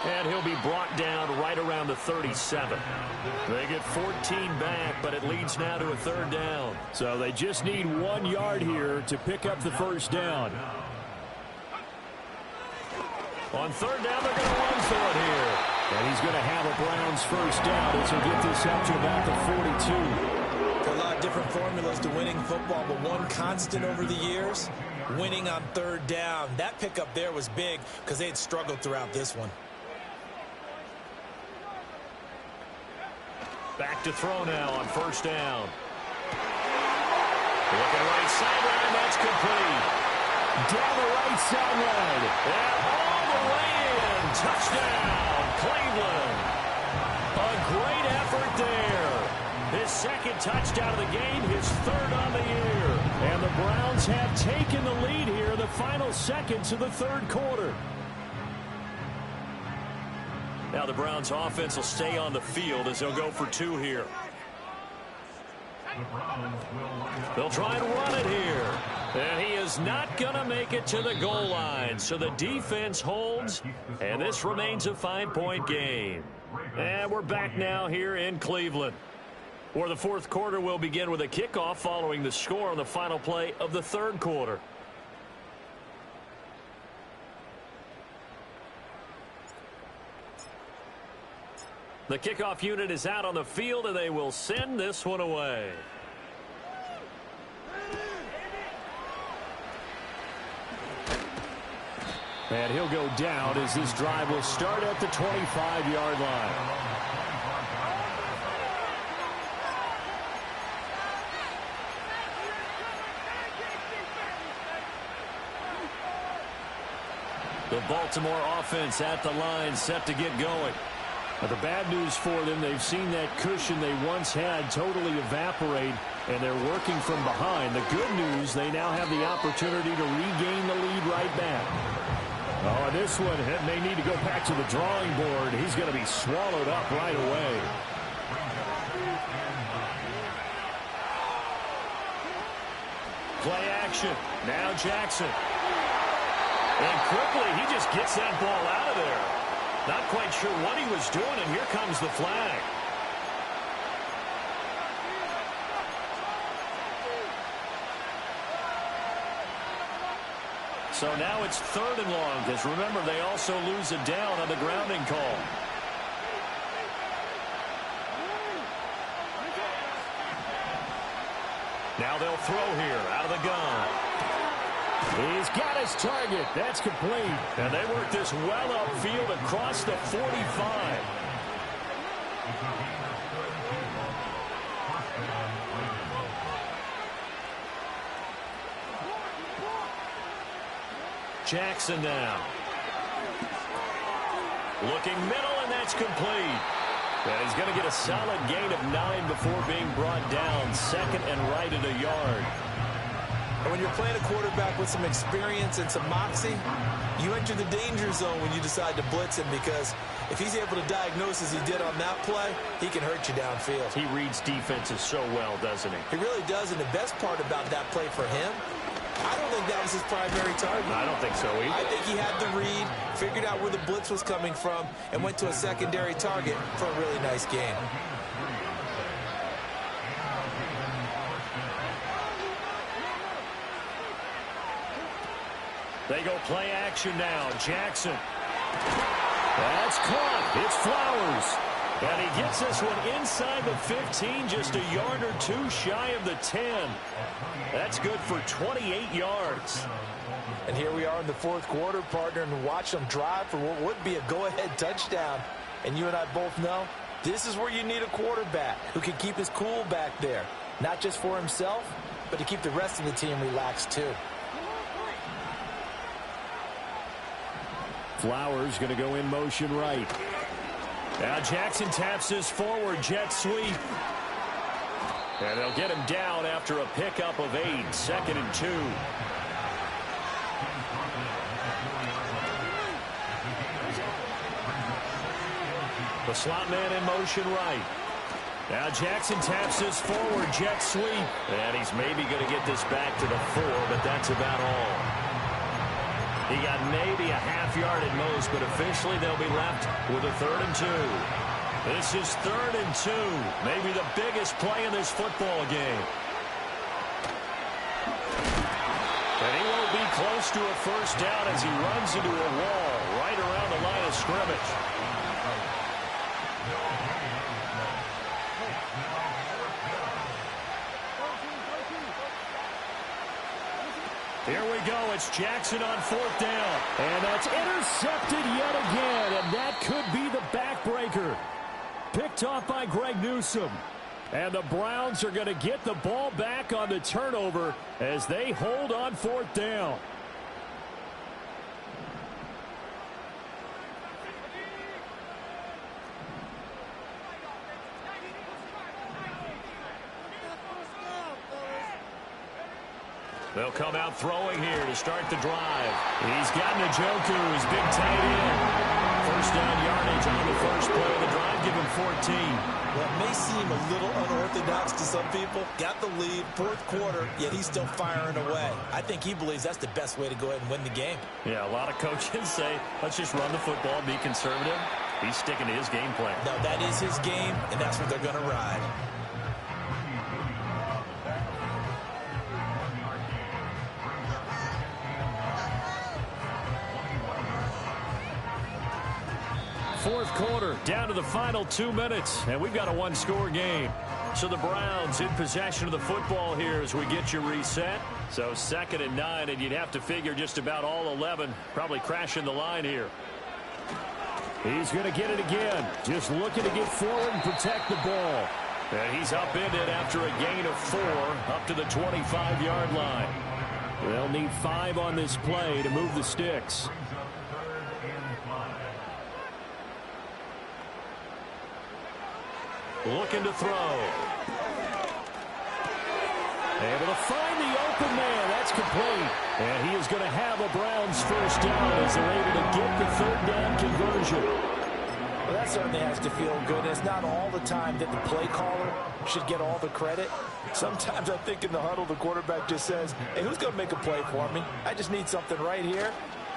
And he'll be brought down right around the 37. They get 14 back, but it leads now to a 3rd down. So they just need 1 yard here to pick up the first down. On 3rd down, they're going to run for it here. And he's going to have a Browns first down as he'll get this up to about the 42. There are a lot of different formulas to winning football, but one constant over the years, winning on 3rd down. That pickup there was big because they had struggled throughout this one. Back to throw now on 1st down. Looking right sideline, that's complete. Down the right sideline. And all the way in. Touchdown, Cleveland. A great effort there. His 2nd touchdown of the game, his 3rd on the year. And the Browns have taken the lead here in the final seconds of the 3rd quarter. Now the Browns offense will stay on the field as they'll go for 2 here. They'll try and run it here. And he is not going to make it to the goal line. So the defense holds, and this remains a 5-point game. And we're back now here in Cleveland, where the 4th quarter will begin with a kickoff following the score on the final play of the 3rd quarter. The kickoff unit is out on the field, and they will send this one away. And he'll go down as this drive will start at the 25-yard line. The Baltimore offense at the line, set to get going. But the bad news for them, they've seen that cushion they once had totally evaporate, and they're working from behind. The good news, they now have the opportunity to regain the lead right back. Oh, this one may need to go back to the drawing board. He's going to be swallowed up right away. Play action. Now Jackson. And quickly, he just gets that ball out of there. Not quite sure what he was doing, and here comes the flag. So now it's 3rd and long, because remember, they also lose a down on the grounding call. Now they'll throw here out of the gun. He's got his target. That's complete. And they work this well upfield across the 45. Jackson now. Looking middle, and that's complete. And he's going to get a solid gain of 9 before being brought down. 2nd and right at a yard. And when you're playing a quarterback with some experience and some moxie, you enter the danger zone when you decide to blitz him, because if he's able to diagnose as he did on that play, he can hurt you downfield. He reads defenses so well, doesn't he? He really does, and the best part about that play for him, I don't think that was his primary target. I don't think so either. I think he had the read, figured out where the blitz was coming from, and went to a secondary target for a really nice game. They go play action now. Jackson. That's caught. It's Flowers. And he gets this one inside the 15, just a yard or 2 shy of the 10. That's good for 28 yards. And here we are in the 4th quarter, partner, and watch them drive for what would be a go-ahead touchdown. And you and I both know this is where you need a quarterback who can keep his cool back there. Not just for himself, but to keep the rest of the team relaxed too. Flowers going to go in motion right. Now Jackson taps this forward jet sweep. And they'll get him down after a pickup of 8. 2nd and 2. The slot man in motion right. Now Jackson taps this forward jet sweep. And he's maybe going to get this back to the 4, but that's about all. He got maybe a half yard at most, but officially they'll be left with a 3rd and 2. This is 3rd and 2. Maybe the biggest play in this football game. And he won't be close to a first down as he runs into a wall right around the line of scrimmage. Here we go. It's Jackson on 4th down. And that's intercepted yet again. And that could be the backbreaker. Picked off by Greg Newsome. And the Browns are going to get the ball back on the turnover as they hold on 4th down. They'll come out throwing here to start the drive. He's got Njoku's big tight end. First down yardage on the first play of the drive. Give him 14. Well, it may seem a little unorthodox to some people. Got the lead, 4th quarter, yet he's still firing away. I think he believes that's the best way to go ahead and win the game. Yeah, a lot of coaches say, let's just run the football, be conservative. He's sticking to his game plan. No, that is his game, and that's what they're going to ride. Fourth quarter, down to the final 2 minutes, and we've got a one-score game. So the Browns in possession of the football here as we get you reset. So 2nd and 9, and you'd have to figure just about all 11 probably crashing the line here. He's going to get it again. Just looking to get forward and protect the ball. And he's upended after a gain of 4 up to the 25-yard line. They'll need 5 on this play to move the sticks. Looking to throw. Able to find the open man. That's complete. And he is going to have a Browns first down as they're able to get the 3rd down conversion. Well, that certainly has to feel good. It's not all the time that the play caller should get all the credit. Sometimes I think in the huddle the quarterback just says, hey, who's going to make a play for me? I just need something right here.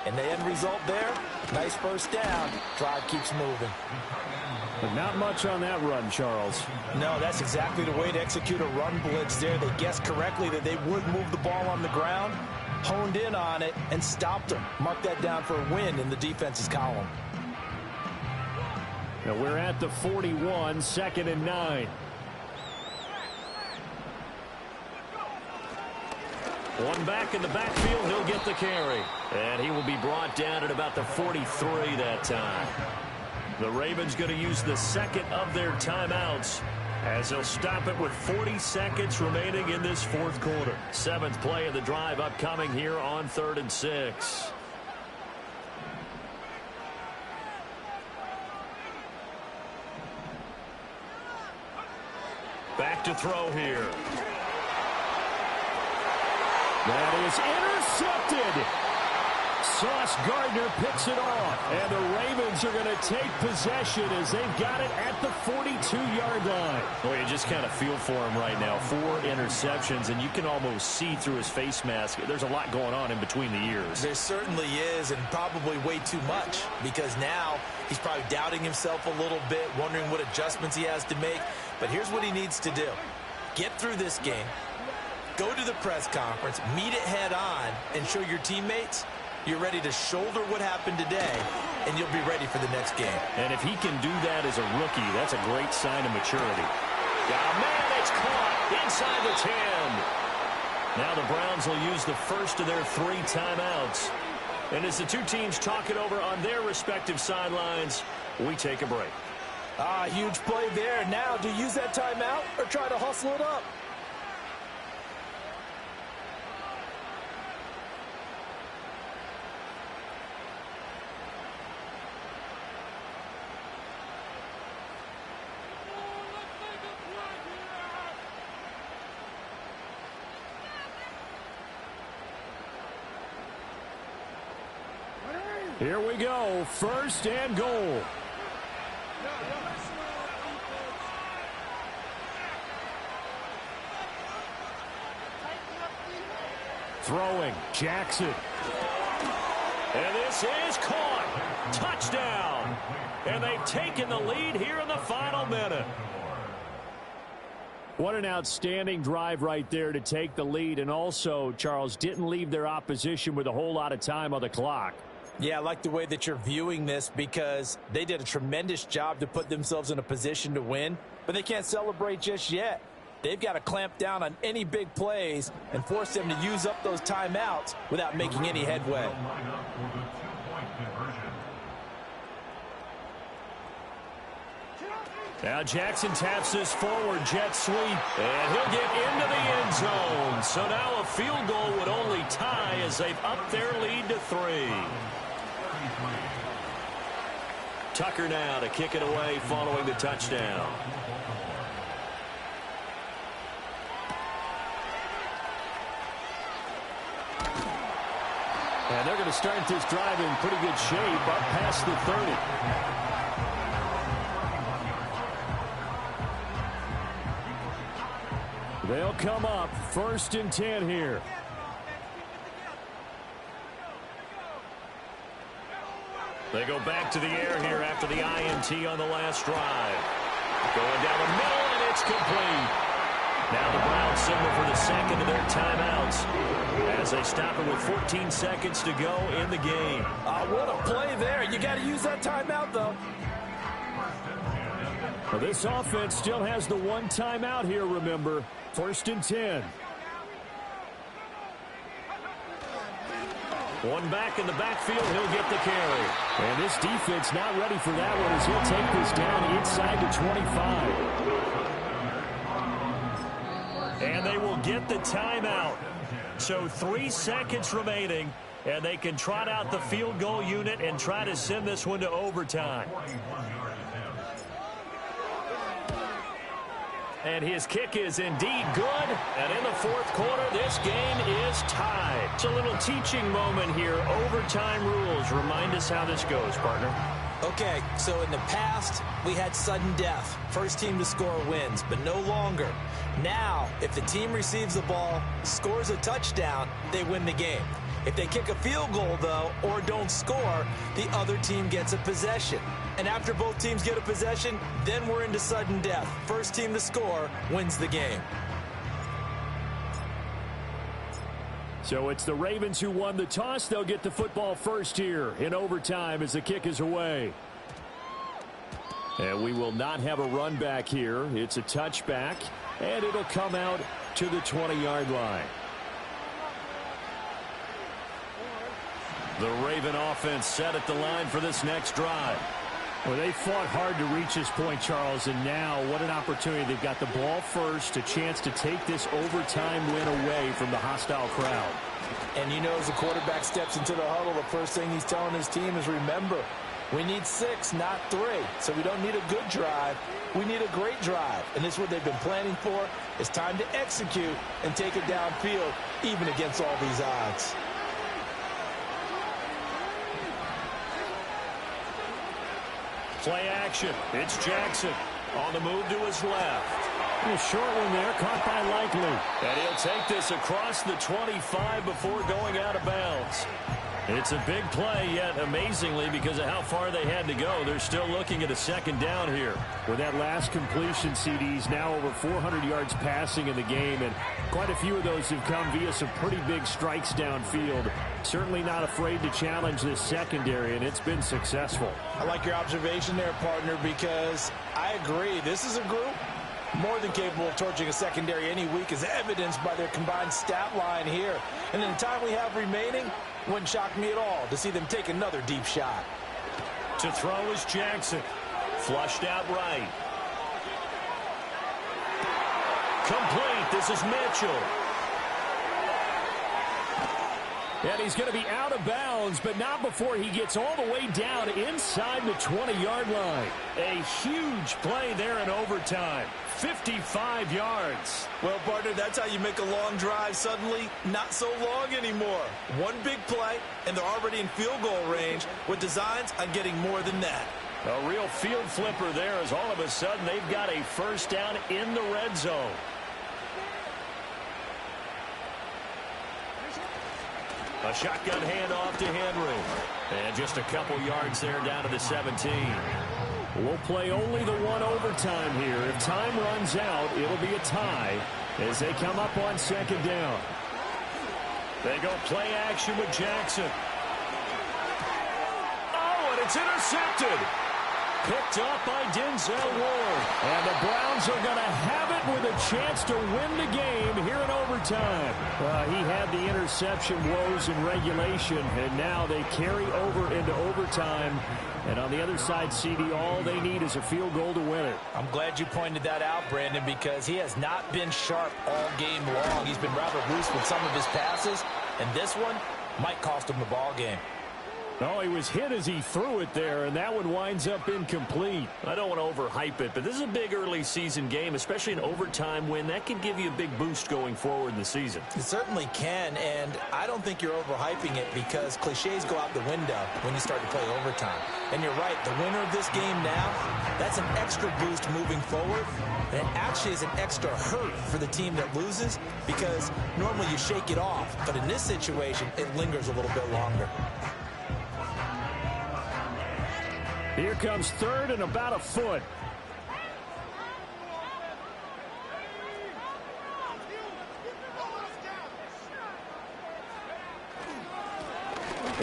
And the end result there, nice first down. Drive keeps moving. But not much on that run, Charles. No, that's exactly the way to execute a run blitz there. They guessed correctly that they would move the ball on the ground, honed in on it, and stopped them. Mark that down for a win in the defense's column. Now we're at the 41, 2nd and 9. One back in the backfield, he'll get the carry. And he will be brought down at about the 43 that time. The Ravens going to use the 2nd of their timeouts as they'll stop it with 40 seconds remaining in this 4th quarter. 7th play of the drive upcoming here on 3rd and 6. Back to throw here. That is intercepted. Sauce Gardner picks it off. And the Ravens are going to take possession as they've got it at the 42-yard line. Well, you just kind of feel for him right now. 4 interceptions, and you can almost see through his face mask. There's a lot going on in between the ears. There certainly is, and probably way too much, because now he's probably doubting himself a little bit, wondering what adjustments he has to make. But here's what he needs to do. Get through this game, go to the press conference, meet it head on, and show your teammates you're ready to shoulder what happened today, and you'll be ready for the next game. And if he can do that as a rookie, that's a great sign of maturity. Oh, man, it's caught inside the 10. Now the Browns will use the first of their 3 timeouts. And as the two teams talk it over on their respective sidelines, we take a break. Huge play there. Now, do you use that timeout or try to hustle it up? Here we go. First and goal. Throwing, Jackson. And this is caught. Touchdown. And they've taken the lead here in the final minute. What an outstanding drive right there to take the lead. And also, Charles, didn't leave their opposition with a whole lot of time on the clock. Yeah, I like the way that you're viewing this because they did a tremendous job to put themselves in a position to win, but they can't celebrate just yet. They've got to clamp down on any big plays and force them to use up those timeouts without making any headway. Now Jackson taps this forward jet sweep. And he'll get into the end zone. So now a field goal would only tie as they've upped their lead to 3. Tucker now to kick it away following the touchdown. And they're going to start this drive in pretty good shape up past the 30. They'll come up first and 10 here. They go back to the air here after the INT on the last drive. Going down the middle, and it's complete. Now the Browns signal for the second of their timeouts as they stop it with 14 seconds to go in the game. What a play there. You got to use that timeout, though. Well, this offense still has the one timeout here, remember. First and 10. One back in the backfield, he'll get the carry. And this defense not ready for that one as he'll take this down inside the 25. And they will get the timeout. So 3 seconds remaining, and they can trot out the field goal unit and try to send this one to overtime. And his kick is indeed good. And in the fourth quarter, this game is tied. It's a little teaching moment here. Overtime rules. Remind us how this goes, partner. Okay, so in the past, we had sudden death. First team to score wins, but no longer. Now, if the team receives the ball, scores a touchdown, they win the game. If they kick a field goal, though, or don't score, the other team gets a possession. And after both teams get a possession, then we're into sudden death. First team to score wins the game. So it's the Ravens who won the toss. They'll get the football first here in overtime as the kick is away. And we will not have a run back here. It's a touchback, and it'll come out to the 20-yard line. The Raven offense set at the line for this next drive. Well, they fought hard to reach this point, Charles, and now what an opportunity. They've got the ball first, a chance to take this overtime win away from the hostile crowd. And you know, as the quarterback steps into the huddle, the first thing he's telling his team is, remember, we need 6, not 3. So we don't need a good drive. We need a great drive. And this is what they've been planning for. It's time to execute and take it downfield, even against all these odds. Play action. It's Jackson on the move to his left. A short one there, caught by Likely. And he'll take this across the 25 before going out of bounds. It's a big play, yet amazingly, because of how far they had to go, they're still looking at a second down here. With that last completion, CD's now over 400 yards passing in the game, and quite a few of those have come via some pretty big strikes downfield. Certainly not afraid to challenge this secondary, and it's been successful. I like your observation there, partner, because I agree. This is a group more than capable of torching a secondary any week, as evidenced by their combined stat line here. And in the time we have remaining, wouldn't shock me at all to see them take another deep shot. To throw is Jackson. Flushed out right. Complete. This is Mitchell. And he's going to be out of bounds, but not before he gets all the way down inside the 20-yard line. A huge play there in overtime. 55 yards. Well, partner, that's how you make a long drive suddenly not so long anymore. One big play, and they're already in field goal range with designs on getting more than that. A real field flipper there as all of a sudden they've got a first down in the red zone. A shotgun handoff to Henry. And just a couple yards there down to the 17. We'll play only the one overtime here. If time runs out, it'll be a tie as they come up on second down. They go play action with Jackson. Oh, and it's intercepted. Picked up by Denzel Ward. And the Browns are going to have it with a chance to win the game here in overtime. He had the interception woes in regulation, and now they carry over into overtime. And on the other side, CD, all they need is a field goal to win it. I'm glad you pointed that out, Brandon, because he has not been sharp all game long. He's been rather loose with some of his passes, and this one might cost him the ball game. Oh, he was hit as he threw it there, and that one winds up incomplete. I don't want to overhype it, but this is a big early season game, especially an overtime win. That can give you a big boost going forward in the season. It certainly can, and I don't think you're overhyping it because cliches go out the window when you start to play overtime. And you're right, the winner of this game now, that's an extra boost moving forward. And it actually is an extra hurt for the team that loses because normally you shake it off. But in this situation, it lingers a little bit longer. Here comes third and about a foot.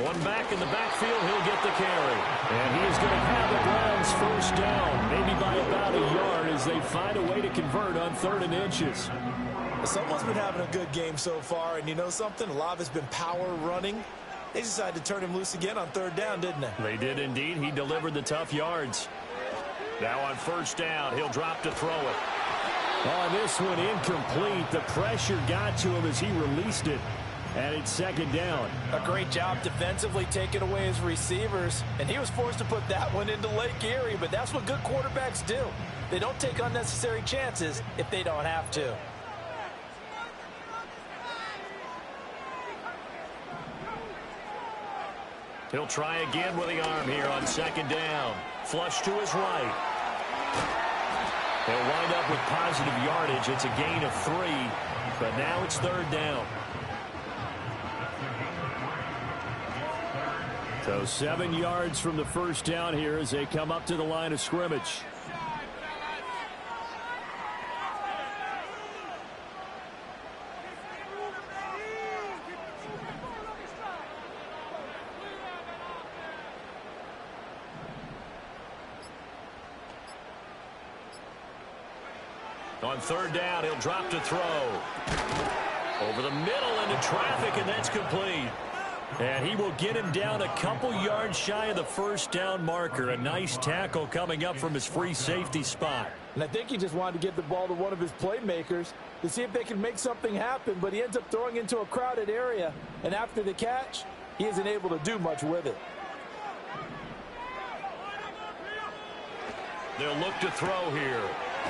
One back in the backfield, he'll get the carry. And he is going to have the Browns first down, maybe by about a yard as they find a way to convert on 3rd and inches. Someone's been having a good game so far, and you know something? A lot of it's been power running. They decided to turn him loose again on 3rd down, didn't they? They did indeed. He delivered the tough yards. Now on first down, he'll drop to throw it. On this one, incomplete. The pressure got to him as he released it. And it's 2nd down. A great job defensively taking away his receivers. And he was forced to put that one into Lake Erie. But that's what good quarterbacks do. They don't take unnecessary chances if they don't have to. He'll try again with the arm here on 2nd down. Flush to his right. He'll wind up with positive yardage. It's a gain of 3, but now it's 3rd down. So 7 yards from the first down here as they come up to the line of scrimmage. On 3rd down, he'll drop to throw. Over the middle into traffic, and that's complete. And he will get him down a couple yards shy of the first down marker. A nice tackle coming up from his free safety spot. And I think he just wanted to get the ball to one of his playmakers to see if they can make something happen, but he ends up throwing into a crowded area. And after the catch, he isn't able to do much with it. They'll look to throw here.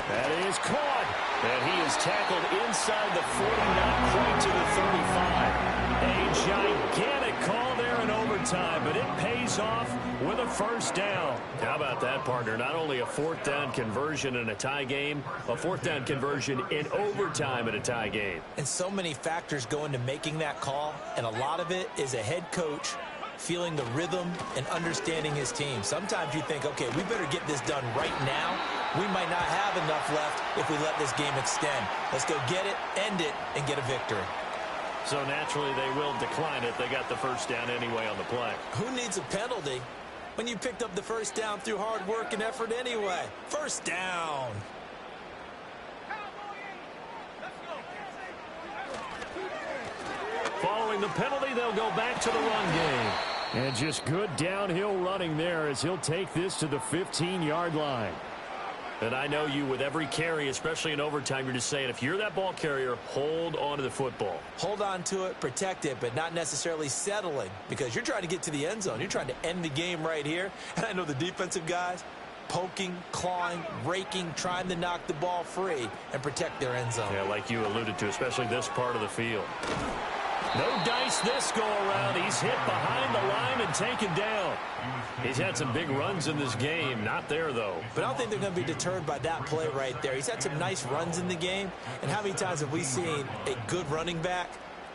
That is caught. And he is tackled inside the 40, not quite to the 35. A gigantic call there in overtime, but it pays off with a first down. How about that, partner? Not only a 4th down conversion in a tie game, a 4th down conversion in overtime in a tie game. And so many factors go into making that call, and a lot of it is a head coach feeling the rhythm and understanding his team. Sometimes you think, okay, we better get this done right now. We might not have enough left if we let this game extend. Let's go get it, end it, and get a victory. So naturally they will decline it. They got the first down anyway on the play. Who needs a penalty when you picked up the first down through hard work and effort anyway? First down. Following the penalty, they'll go back to the run game. And just good downhill running there as he'll take this to the 15-yard line. And I know you, with every carry, especially in overtime, you're just saying, if you're that ball carrier, hold on to the football. Hold on to it, protect it, but not necessarily settling, because you're trying to get to the end zone. You're trying to end the game right here. And I know the defensive guys, poking, clawing, raking, trying to knock the ball free and protect their end zone. Yeah, like you alluded to, especially this part of the field. No dice this go-around. He's hit behind the line and taken down. He's had some big runs in this game. Not there, though. But I don't think they're going to be deterred by that play right there. He's had some nice runs in the game. And how many times have we seen a good running back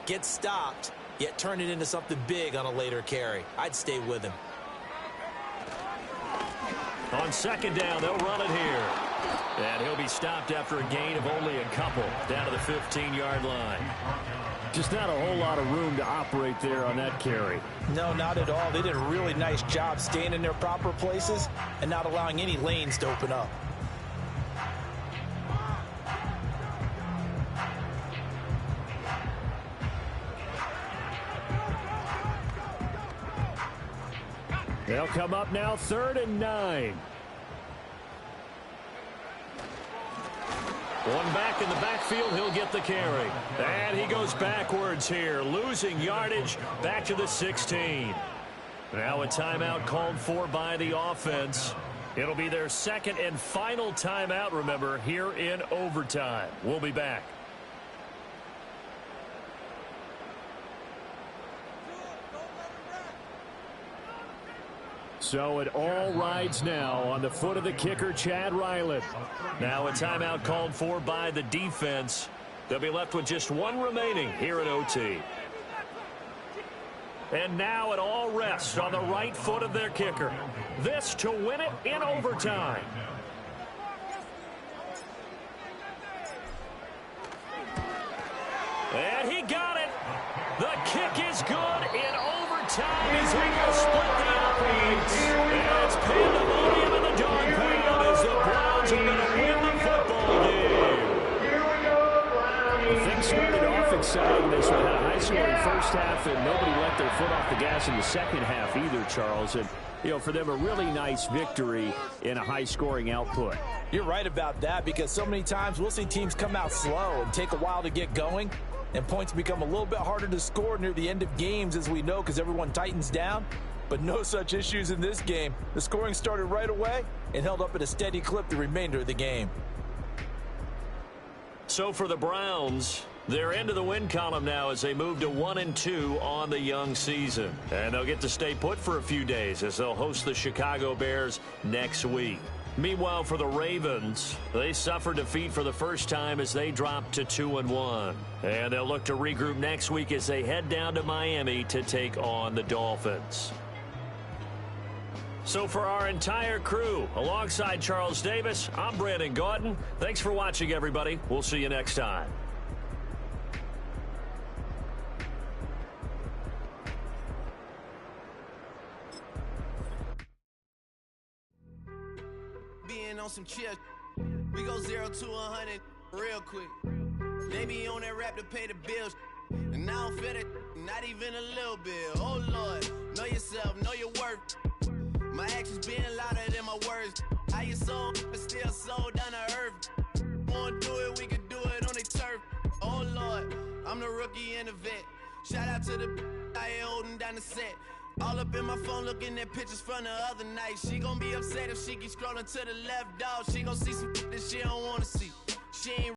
get stopped, yet turn it into something big on a later carry? I'd stay with him. On second down, they'll run it here. And he'll be stopped after a gain of only a couple, down to the 15-yard line. Just not a whole lot of room to operate there on that carry. No, not at all. They did a really nice job staying in their proper places and not allowing any lanes to open up. They'll come up now, 3rd and 9. One back in the backfield, he'll get the carry. And he goes backwards here, losing yardage back to the 16. Now a timeout called for by the offense. It'll be their second and final timeout, remember, here in overtime. We'll be back. So it all rides now on the foot of the kicker, Chad Ryland. Now a timeout called for by the defense. They'll be left with just one remaining here in OT. And now it all rests on the right foot of their kicker. This to win it in overtime. And he got it. The kick is good in overtime. He's going to split the offense. And it's pandemonium in the dog pound as the Browns are going to win the football game. Things started off exciting. This one had a high-scoring first half, and nobody let their foot off the gas in the second half either, Charles. And, you know, for them, a really nice victory in a high-scoring output. You're right about that, because so many times we'll see teams come out slow and take a while to get going, and points become a little bit harder to score near the end of games, as we know, because everyone tightens down. But no such issues in this game. The scoring started right away and held up at a steady clip the remainder of the game. So for the Browns, they're into the win column now as they move to 1-2 on the young season. And they'll get to stay put for a few days as they'll host the Chicago Bears next week. Meanwhile, for the Ravens, they suffered defeat for the first time as they dropped to 2-1. And they'll look to regroup next week as they head down to Miami to take on the Dolphins. So for our entire crew, alongside Charles Davis, I'm Brandon Gaudin. Thanks for watching, everybody. We'll see you next time. Being on some chill, we go 0 to 100 real quick. They be on that rap to pay the bills, and I don't feel it, not even a little bit. Oh Lord, know yourself, know your worth. My actions being louder than my words. How you sold, but still sold down to earth. Wanna do it, we can do it on the turf. Oh Lord, I'm the rookie and the vet. Shout out to the I ain't holding down the set. All up in my phone looking at pictures from the other night. She gon' be upset if she keep scrolling to the left, dog. She gon' see some that she don't wanna see. She ain't